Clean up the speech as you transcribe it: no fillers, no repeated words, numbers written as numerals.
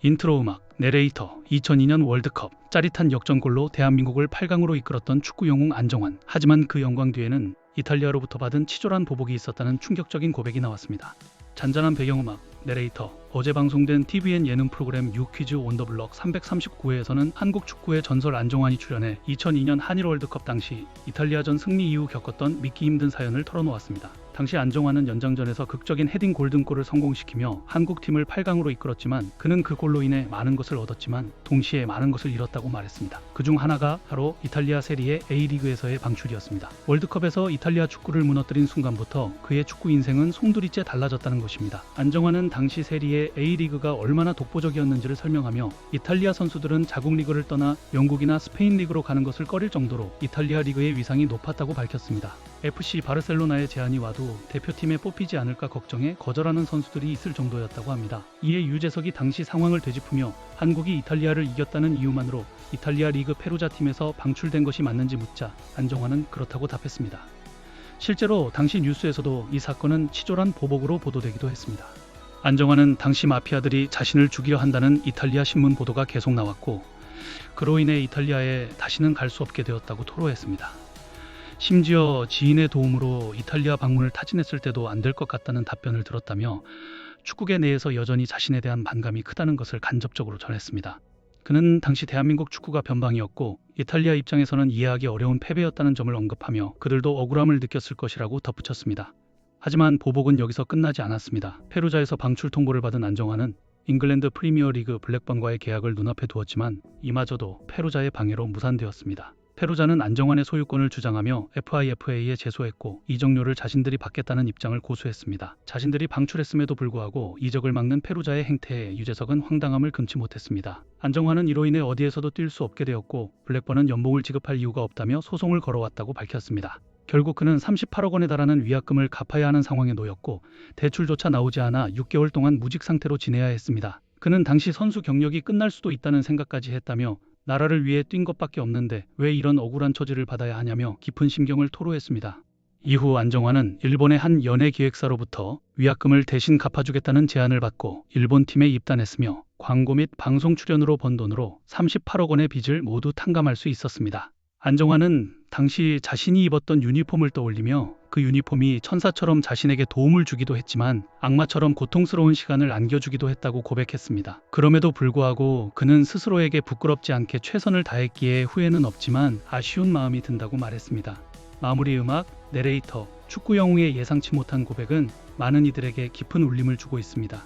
인트로 음악, 내레이터, 2002년 월드컵, 짜릿한 역전골로 대한민국을 8강으로 이끌었던 축구 영웅 안정환. 하지만 그 영광 뒤에는 이탈리아로부터 받은 치졸한 보복이 있었다는 충격적인 고백이 나왔습니다. 잔잔한 배경음악, 내레이터. 어제 방송된 TVN 예능 프로그램 뉴퀴즈 온 더 블럭 339회에서는 한국 축구의 전설 안정환이 출연해 2002년 한일 월드컵 당시 이탈리아전 승리 이후 겪었던 믿기 힘든 사연을 털어놓았습니다. 당시 안정환은 연장전에서 극적인 헤딩 골든골을 성공시키며 한국팀을 8강으로 이끌었지만 그는 그 골로 인해 많은 것을 얻었지만 동시에 많은 것을 잃었다고 말했습니다. 그중 하나가 바로 이탈리아 세리에 A리그에서의 방출이었습니다. 월드컵에서 이탈리아 축구를 무너뜨린 순간부터 그의 축구 인생은 송두리째 달라졌다는 것입니다. 안정환은 당시 세리에 A리그가 얼마나 독보적이었는지를 설명하며 이탈리아 선수들은 자국 리그를 떠나 영국이나 스페인 리그로 가는 것을 꺼릴 정도로 이탈리아 리그의 위상이 높았다고 밝혔습니다. FC 바르셀로나의 제안이 와도 대표팀에 뽑히지 않을까 걱정해 거절하는 선수들이 있을 정도였다고 합니다. 이에 유재석이 당시 상황을 되짚으며 한국이 이탈리아를 이겼다는 이유만으로 이탈리아 리그 페루자 팀에서 방출된 것이 맞는지 묻자 안정환은 그렇다고 답했습니다. 실제로 당시 뉴스에서도 이 사건은 치졸한 보복으로 보도되기도 했습니다. 안정환은 당시 마피아들이 자신을 죽이려 한다는 이탈리아 신문 보도가 계속 나왔고 그로 인해 이탈리아에 다시는 갈 수 없게 되었다고 토로했습니다. 심지어 지인의 도움으로 이탈리아 방문을 타진했을 때도 안 될 것 같다는 답변을 들었다며 축구계 내에서 여전히 자신에 대한 반감이 크다는 것을 간접적으로 전했습니다. 그는 당시 대한민국 축구가 변방이었고 이탈리아 입장에서는 이해하기 어려운 패배였다는 점을 언급하며 그들도 억울함을 느꼈을 것이라고 덧붙였습니다. 하지만 보복은 여기서 끝나지 않았습니다. 페루자에서 방출 통보를 받은 안정환은 잉글랜드 프리미어리그 블랙번과의 계약을 눈앞에 두었지만 이마저도 페루자의 방해로 무산되었습니다. 페루자는 안정환의 소유권을 주장하며 FIFA에 제소했고 이적료를 자신들이 받겠다는 입장을 고수했습니다. 자신들이 방출했음에도 불구하고 이적을 막는 페루자의 행태에 유재석은 황당함을 금치 못했습니다. 안정환은 이로 인해 어디에서도 뛸 수 없게 되었고 블랙번은 연봉을 지급할 이유가 없다며 소송을 걸어왔다고 밝혔습니다. 결국 그는 38억 원에 달하는 위약금을 갚아야 하는 상황에 놓였고 대출조차 나오지 않아 6개월 동안 무직 상태로 지내야 했습니다. 그는 당시 선수 경력이 끝날 수도 있다는 생각까지 했다며 나라를 위해 뛴 것밖에 없는데 왜 이런 억울한 처지를 받아야 하냐며 깊은 심경을 토로했습니다. 이후 안정환은 일본의 한 연예기획사로부터 위약금을 대신 갚아주겠다는 제안을 받고 일본 팀에 입단했으며 광고 및 방송 출연으로 번 돈으로 38억 원의 빚을 모두 탕감할 수 있었습니다. 안정환은 당시 자신이 입었던 유니폼을 떠올리며 그 유니폼이 천사처럼 자신에게 도움을 주기도 했지만 악마처럼 고통스러운 시간을 안겨주기도 했다고 고백했습니다. 그럼에도 불구하고 그는 스스로에게 부끄럽지 않게 최선을 다했기에 후회는 없지만 아쉬운 마음이 든다고 말했습니다. 마무리 음악, 내레이터, 축구 영웅의 예상치 못한 고백은 많은 이들에게 깊은 울림을 주고 있습니다.